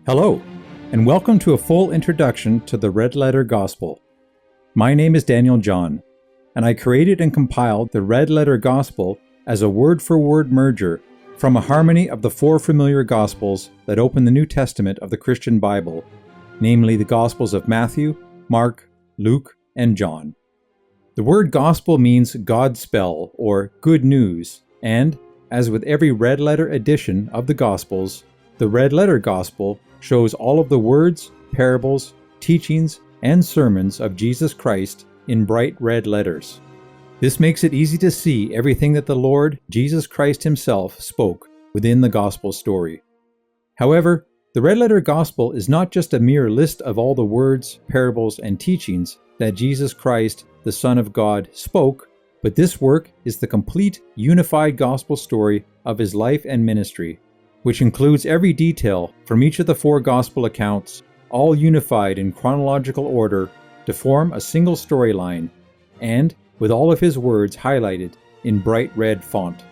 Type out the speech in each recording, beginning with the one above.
Hello, and welcome to a full introduction to the Red Letter Gospel. My name is Daniel John, and I created and compiled the Red Letter Gospel as a word-for-word merger from a harmony of the four familiar Gospels that open the New Testament of the Christian Bible, namely the Gospels of Matthew, Mark, Luke, and John. The word gospel means Godspell or good news, and, as with every red letter edition of the Gospels, the Red Letter Gospel shows all of the words, parables, teachings, and sermons of Jesus Christ in bright red letters. This makes it easy to see everything that the Lord Jesus Christ himself spoke within the Gospel story. However, the Red Letter Gospel is not just a mere list of all the words, parables, and teachings that Jesus Christ, the Son of God, spoke, but this work is the complete, unified Gospel story of his life and ministry, which includes every detail from each of the four Gospel accounts, all unified in chronological order to form a single storyline, and with all of his words highlighted in bright red font.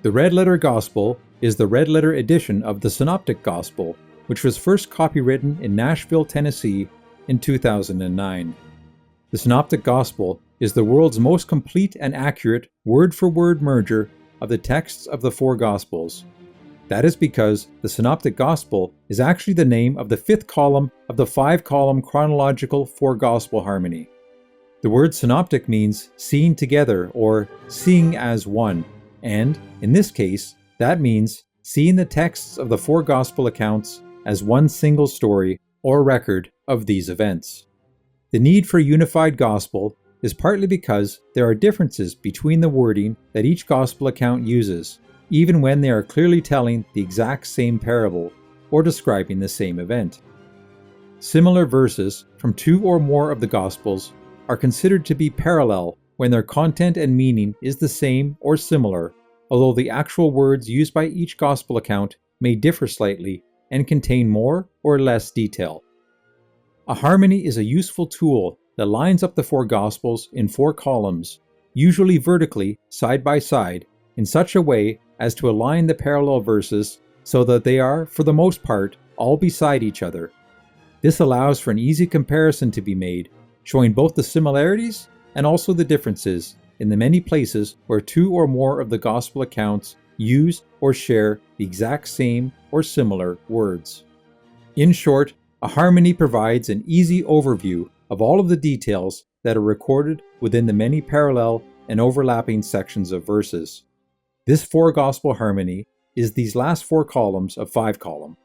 The Red Letter Gospel is the red letter edition of the Synoptic Gospel, which was first copywritten in Nashville, Tennessee in 2009. The Synoptic Gospel is the world's most complete and accurate word-for-word merger of the texts of the four Gospels. That is because the Synoptic Gospel is actually the name of the fifth column of the five-column chronological four-gospel harmony. The word synoptic means seen together or seeing as one, and, in this case, that means seeing the texts of the four gospel accounts as one single story or record of these events. The need for a unified gospel is partly because there are differences between the wording that each gospel account uses, even when they are clearly telling the exact same parable or describing the same event. Similar verses from two or more of the Gospels are considered to be parallel when their content and meaning is the same or similar, although the actual words used by each Gospel account may differ slightly and contain more or less detail. A harmony is a useful tool that lines up the four Gospels in four columns, usually vertically, side by side, in such a way as to align the parallel verses so that they are, for the most part, all beside each other. This allows for an easy comparison to be made, showing both the similarities and also the differences in the many places where two or more of the Gospel accounts use or share the exact same or similar words. In short, a harmony provides an easy overview of all of the details that are recorded within the many parallel and overlapping sections of verses. This four-gospel harmony is these last four columns of five-column.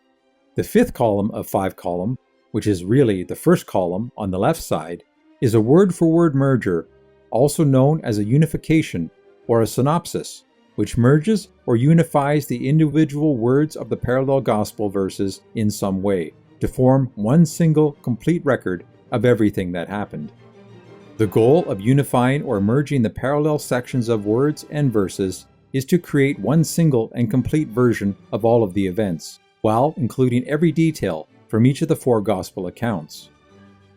The fifth column of five-column, which is really the first column on the left side, is a word-for-word merger, also known as a unification or a synopsis, which merges or unifies the individual words of the parallel gospel verses in some way to form one single complete record of everything that happened. The goal of unifying or merging the parallel sections of words and verses is to create one single and complete version of all of the events, while including every detail from each of the four gospel accounts.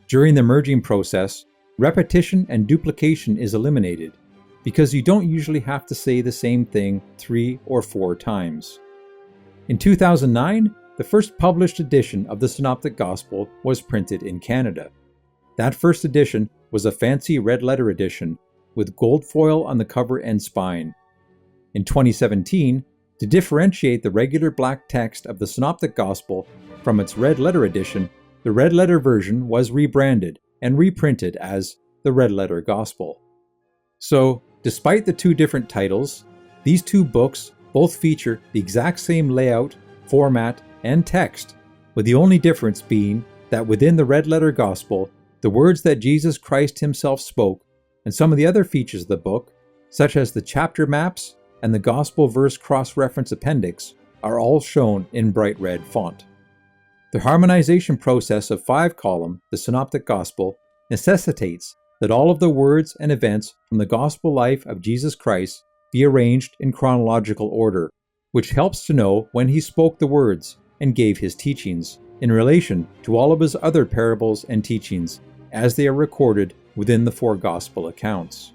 During the merging process, repetition and duplication is eliminated, because you don't usually have to say the same thing 3 or 4 times. In 2009, the first published edition of the Synoptic Gospel was printed in Canada. That first edition was a fancy red letter edition with gold foil on the cover and spine. In 2017, to differentiate the regular black text of the Synoptic Gospel from its red letter edition, the red letter version was rebranded and reprinted as the Red Letter Gospel. So, despite the two different titles, these two books both feature the exact same layout, format, and text, with the only difference being that within the Red Letter Gospel, the words that Jesus Christ himself spoke and some of the other features of the book, such as the chapter maps and the Gospel Verse Cross-Reference Appendix, are all shown in bright red font. The harmonization process of five-column, the Synoptic Gospel, necessitates that all of the words and events from the Gospel life of Jesus Christ be arranged in chronological order, which helps to know when he spoke the words and gave his teachings in relation to all of his other parables and teachings as they are recorded within the four Gospel accounts.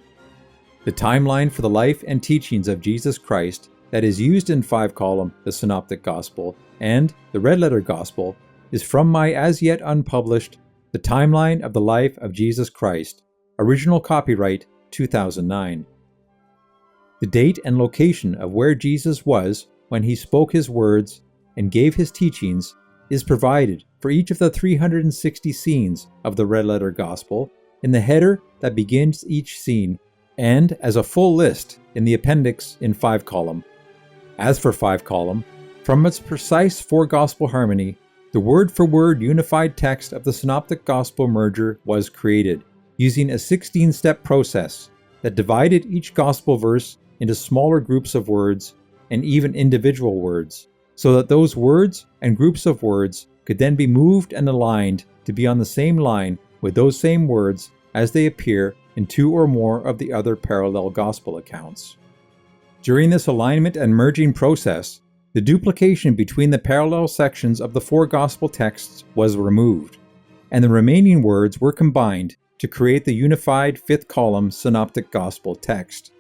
The timeline for the life and teachings of Jesus Christ that is used in five-column, the Synoptic Gospel, and the Red Letter Gospel is from my as yet unpublished The Timeline of the Life of Jesus Christ, original copyright 2009. The date and location of where Jesus was when he spoke his words and gave his teachings is provided for each of the 360 scenes of the Red Letter Gospel in the header that begins each scene, and as a full list in the appendix in 5-column. As for 5-column, from its precise four-gospel harmony, the word-for-word unified text of the Synoptic Gospel merger was created, using a 16-step process that divided each gospel verse into smaller groups of words and even individual words, so that those words and groups of words could then be moved and aligned to be on the same line with those same words as they appear in two or more of the other parallel gospel accounts. During this alignment and merging process, the duplication between the parallel sections of the four gospel texts was removed, and the remaining words were combined to create the unified 5th-column Synoptic Gospel text.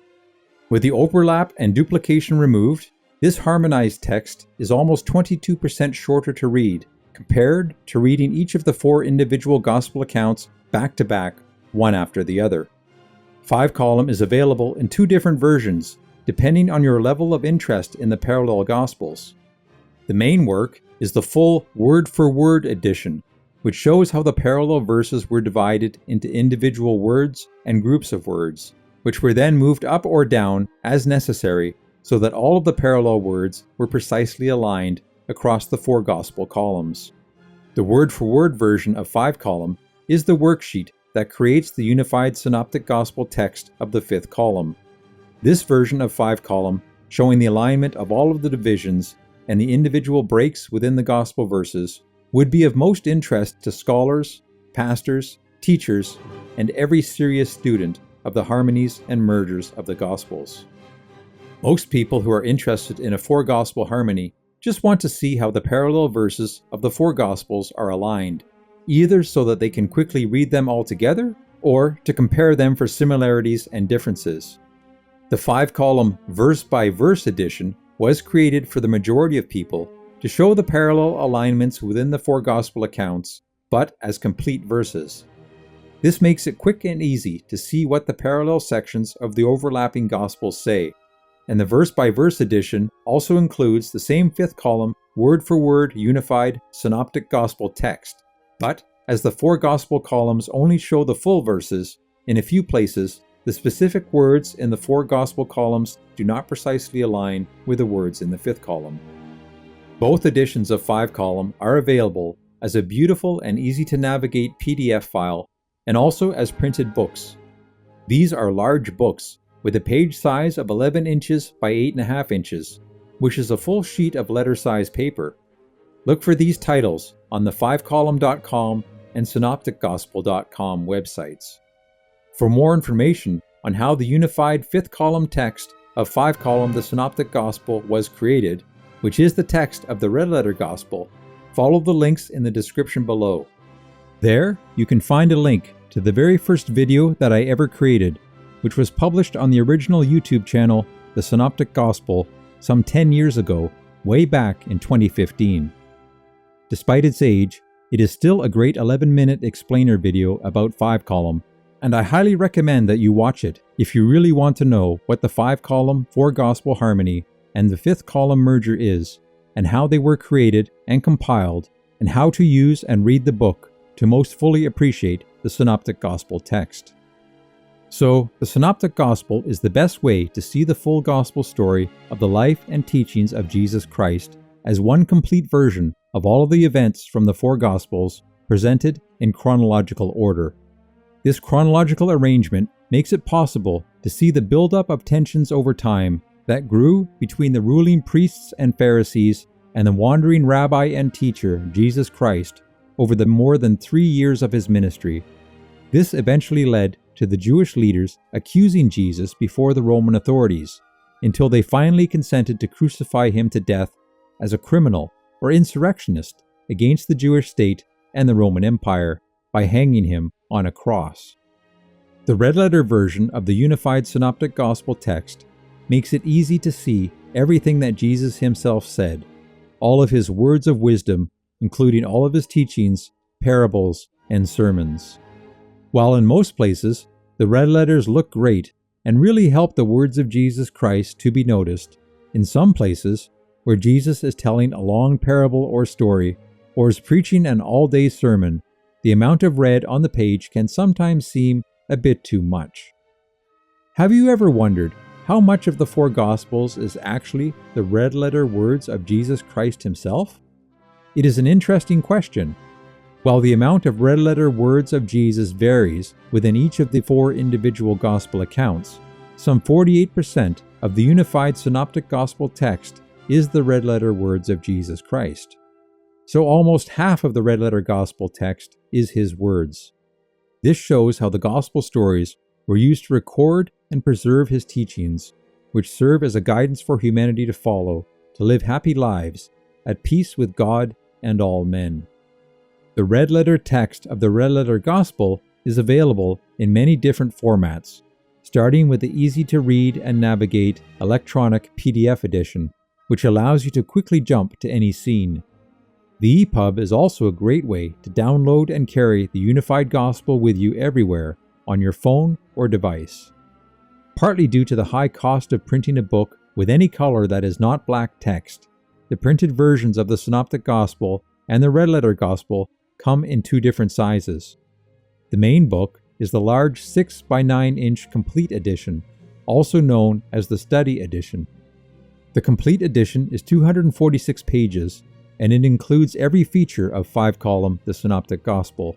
With the overlap and duplication removed, this harmonized text is almost 22% shorter to read, compared to reading each of the four individual gospel accounts back to back, one after the other. 5-column is available in two different versions, depending on your level of interest in the parallel gospels. The main work is the full word-for-word edition, which shows how the parallel verses were divided into individual words and groups of words, which were then moved up or down as necessary so that all of the parallel words were precisely aligned across the four gospel columns. The word-for-word version of 5-column is the worksheet that creates the unified Synoptic Gospel text of the 5th column. This version of 5-column, showing the alignment of all of the divisions and the individual breaks within the gospel verses, would be of most interest to scholars, pastors, teachers, and every serious student of the harmonies and mergers of the Gospels. Most people who are interested in a four-gospel harmony just want to see how the parallel verses of the four Gospels are aligned, either so that they can quickly read them all together, or to compare them for similarities and differences. The 5-column verse-by-verse edition was created for the majority of people to show the parallel alignments within the four Gospel accounts, but as complete verses. This makes it quick and easy to see what the parallel sections of the overlapping Gospels say, and the verse-by-verse edition also includes the same 5th-column word-for-word unified Synoptic Gospel text, but as the four Gospel columns only show the full verses, in a few places, the specific words in the four Gospel columns do not precisely align with the words in the 5th column. Both editions of 5-column are available as a beautiful and easy-to-navigate PDF file and also as printed books. These are large books with a page size of 11 inches by 8.5 inches, which is a full sheet of letter-size paper. Look for these titles on the 5column.com and synopticgospel.com websites. For more information on how the unified 5th-column text of 5-column the Synoptic Gospel was created, which is the text of the Red Letter Gospel, follow the links in the description below. There, you can find a link to the very first video that I ever created, which was published on the original YouTube channel, The Synoptic Gospel, some 10 years ago, way back in 2015. Despite its age, it is still a great 11-minute explainer video about 5-column, and I highly recommend that you watch it if you really want to know what the 5-column four-gospel harmony and the 5th-column merger is, and how they were created and compiled, and how to use and read the book to most fully appreciate the Synoptic Gospel text. So, the Synoptic Gospel is the best way to see the full gospel story of the life and teachings of Jesus Christ as one complete version of all of the events from the four Gospels presented in chronological order. This chronological arrangement makes it possible to see the buildup of tensions over time that grew between the ruling priests and Pharisees and the wandering rabbi and teacher, Jesus Christ, over the more than 3 years of his ministry. This eventually led to the Jewish leaders accusing Jesus before the Roman authorities, until they finally consented to crucify him to death as a criminal or insurrectionist against the Jewish state and the Roman Empire by hanging him on a cross. The red letter version of the unified Synoptic Gospel text makes it easy to see everything that Jesus himself said, all of his words of wisdom including all of his teachings, parables, and sermons. While in most places, the red letters look great and really help the words of Jesus Christ to be noticed, in some places, where Jesus is telling a long parable or story, or is preaching an all-day sermon, the amount of red on the page can sometimes seem a bit too much. Have you ever wondered how much of the four Gospels is actually the red letter words of Jesus Christ himself? It is an interesting question. While the amount of red letter words of Jesus varies within each of the four individual Gospel accounts, some 48% of the unified synoptic Gospel text is the red letter words of Jesus Christ. So almost half of the red letter Gospel text is his words. This shows how the Gospel stories were used to record and preserve his teachings, which serve as a guidance for humanity to follow, to live happy lives, at peace with God and all men. The red letter text of the red letter Gospel is available in many different formats, starting with the easy-to-read and navigate electronic PDF edition, which allows you to quickly jump to any scene. The EPub is also a great way to download and carry the unified Gospel with you everywhere on your phone or device. Partly due to the high cost of printing a book with any color that is not black text, the printed versions of the Synoptic Gospel and the Red Letter Gospel come in two different sizes. The main book is the large 6 by 9 inch Complete Edition, also known as the Study Edition. The Complete Edition is 246 pages, and it includes every feature of 5-column The Synoptic Gospel.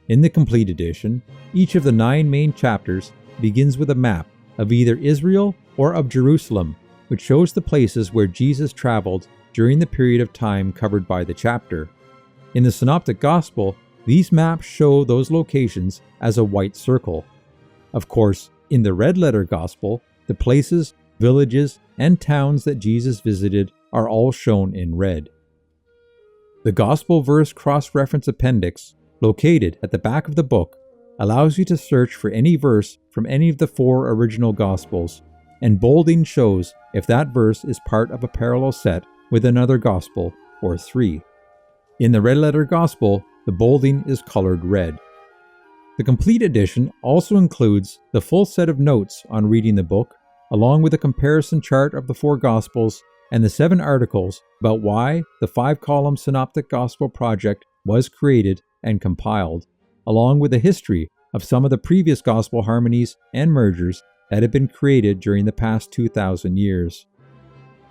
In the Complete Edition, each of the 9 main chapters begins with a map of either Israel or of Jerusalem, which shows the places where Jesus traveled during the period of time covered by the chapter. In the Synoptic Gospel, these maps show those locations as a white circle. Of course, in the Red Letter Gospel, the places, villages, and towns that Jesus visited are all shown in red. The Gospel Verse Cross-Reference Appendix, located at the back of the book, allows you to search for any verse from any of the 4 original Gospels, and bolding shows if that verse is part of a parallel set with another Gospel, or 3. In the Red Letter Gospel, the bolding is colored red. The Complete Edition also includes the full set of notes on reading the book, along with a comparison chart of the 4 Gospels and the 7 articles about why the 5-column Synoptic Gospel project was created and compiled, along with a history of some of the previous Gospel harmonies and mergers that have been created during the past 2,000 years.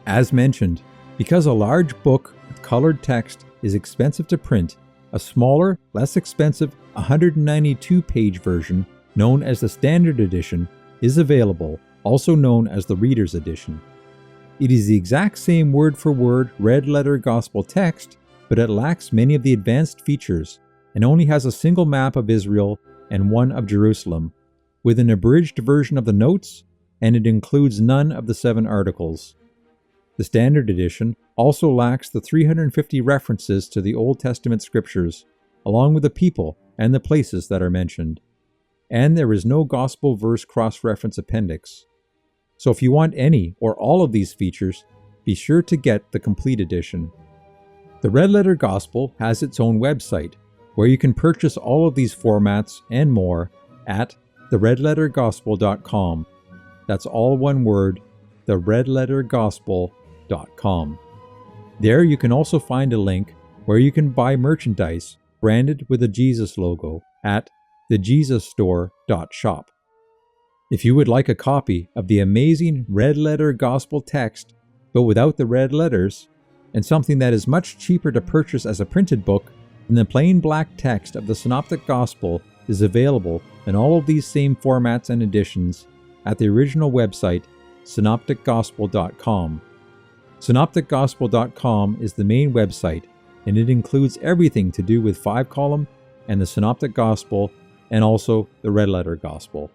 As mentioned, because a large book with colored text is expensive to print, a smaller, less expensive 192-page version, known as the Standard Edition, is available, also known as the Reader's Edition. It is the exact same word-for-word red letter gospel text, but it lacks many of the advanced features and only has a single map of Israel and one of Jerusalem, with an abridged version of the notes, and it includes none of the 7 articles. The Standard Edition also lacks the 350 references to the Old Testament scriptures, along with the people and the places that are mentioned. And there is no Gospel Verse Cross-Reference Appendix. So if you want any or all of these features, be sure to get the Complete Edition. The Red Letter Gospel has its own website, where you can purchase all of these formats and more at theredlettergospel.com. That's all one word, theredlettergospel.com. There you can also find a link where you can buy merchandise branded with a Jesus logo at thejesusstore.shop. If you would like a copy of the amazing Red Letter Gospel text, but without the red letters, and something that is much cheaper to purchase as a printed book than the plain black text of the Synoptic Gospel, is available in all of these same formats and editions at the original website, synopticgospel.com. Synopticgospel.com is the main website, and it includes everything to do with 5-column and the Synoptic Gospel, and also the Red Letter Gospel.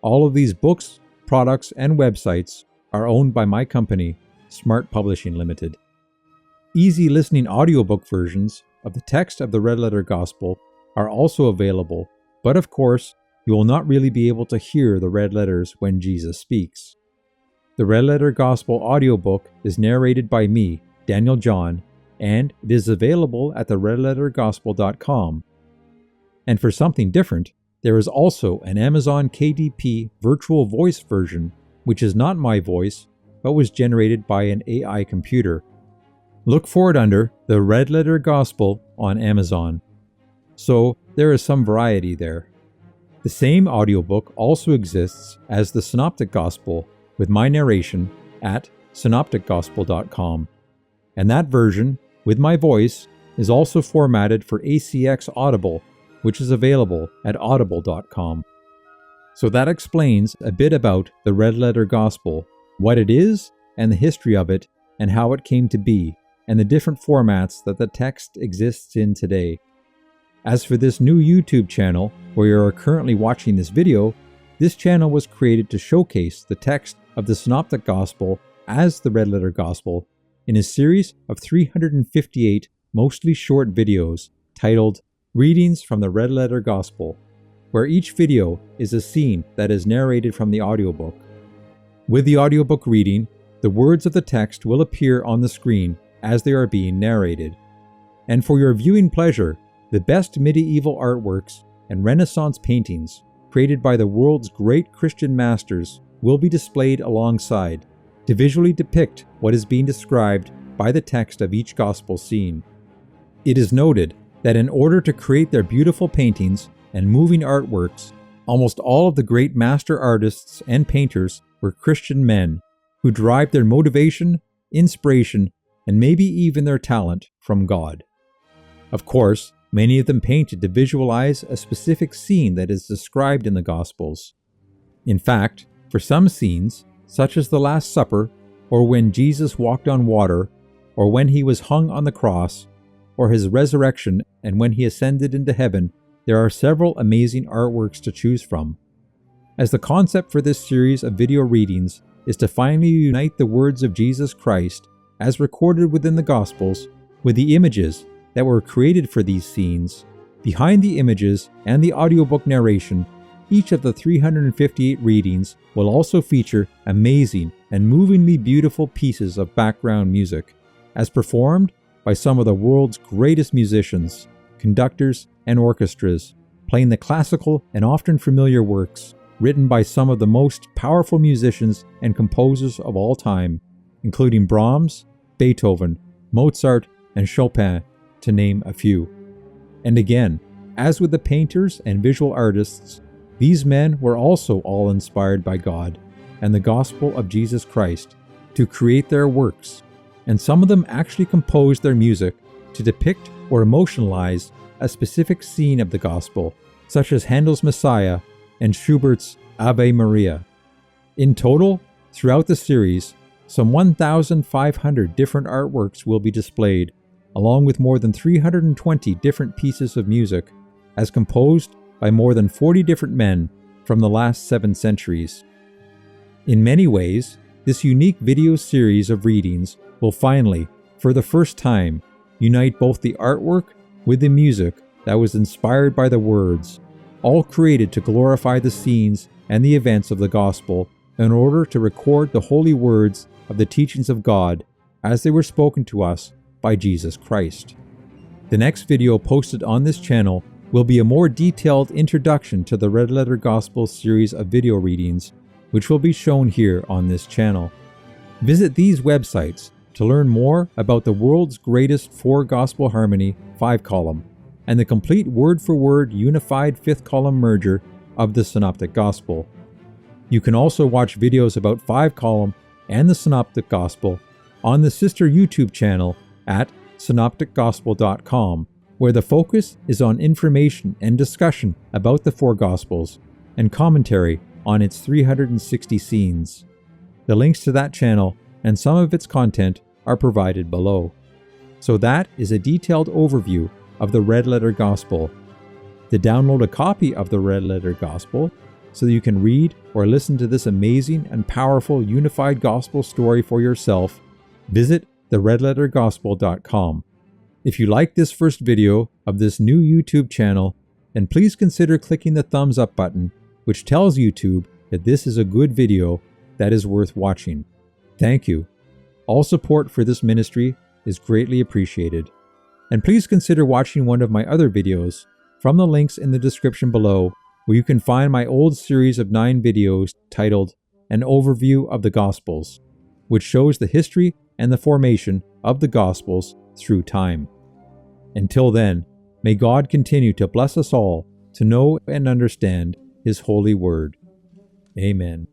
All of these books, products, and websites are owned by my company, Smart Publishing Limited. Easy listening audiobook versions of the text of the Red Letter Gospel are also available, but of course, you will not really be able to hear the red letters when Jesus speaks. The Red Letter Gospel audiobook is narrated by me, Daniel John, and it is available at theredlettergospel.com. And for something different, there is also an Amazon KDP virtual voice version, which is not my voice, but was generated by an AI computer. Look for it under the Red Letter Gospel on Amazon. So there is some variety there. The same audiobook also exists as the Synoptic Gospel, with my narration at synopticgospel.com. And that version, with my voice, is also formatted for ACX Audible, which is available at audible.com. So that explains a bit about the Red Letter Gospel, what it is, and the history of it, and how it came to be, and the different formats that the text exists in today. As for this new YouTube channel, where you are currently watching this video, this channel was created to showcase the text of the Synoptic Gospel as the Red Letter Gospel in a series of 358 mostly short videos titled Readings from the Red Letter Gospel, where each video is a scene that is narrated from the audiobook. With the audiobook reading, the words of the text will appear on the screen as they are being narrated. And for your viewing pleasure, the best medieval artworks and Renaissance paintings created by the world's great Christian masters will be displayed alongside to visually depict what is being described by the text of each gospel scene. It is noted that in order to create their beautiful paintings and moving artworks, almost all of the great master artists and painters were Christian men who derived their motivation, inspiration, and maybe even their talent from God. Of course, many of them painted to visualize a specific scene that is described in the Gospels. In fact, for some scenes, such as the Last Supper, or when Jesus walked on water, or when he was hung on the cross, or his resurrection and when he ascended into heaven, there are several amazing artworks to choose from. As the concept for this series of video readings is to finally unite the words of Jesus Christ, as recorded within the Gospels, with the images that were created for these scenes, behind the images and the audiobook narration, each of the 358 readings will also feature amazing and movingly beautiful pieces of background music, as performed by some of the world's greatest musicians, conductors, and orchestras, playing the classical and often familiar works written by some of the most powerful musicians and composers of all time, including Brahms, Beethoven, Mozart, and Chopin, to name a few. And again, as with the painters and visual artists, these men were also all inspired by God and the gospel of Jesus Christ to create their works, and some of them actually composed their music to depict or emotionalize a specific scene of the gospel, such as Handel's Messiah and Schubert's Ave Maria. In total, throughout the series, some 1,500 different artworks will be displayed, along with more than 320 different pieces of music, as composed by more than 40 different men from the last 7 centuries. In many ways, this unique video series of readings will finally, for the first time, unite both the artwork with the music that was inspired by the words, all created to glorify the scenes and the events of the gospel in order to record the holy words of the teachings of God as they were spoken to us by Jesus Christ. The next video posted on this channel will be a more detailed introduction to the Red Letter Gospel series of video readings, which will be shown here on this channel. Visit these websites to learn more about the world's greatest 4-gospel harmony 5-column and the complete word-for-word unified 5th-column merger of the Synoptic Gospel. You can also watch videos about 5-column and the Synoptic Gospel on the sister YouTube channel at synopticgospel.com, where the focus is on information and discussion about the 4 Gospels and commentary on its 360 scenes. The links to that channel and some of its content are provided below. So that is a detailed overview of the Red Letter Gospel. To download a copy of the Red Letter Gospel so that you can read or listen to this amazing and powerful unified gospel story for yourself, visit theredlettergospel.com. If you like this first video of this new YouTube channel, then please consider clicking the thumbs up button, which tells YouTube that this is a good video that is worth watching. Thank you. All support for this ministry is greatly appreciated. And please consider watching one of my other videos from the links in the description below, where you can find my old series of 9 videos titled An Overview of the Gospels, which shows the history and the formation of the Gospels through time. Until then, may God continue to bless us all to know and understand His holy word. Amen.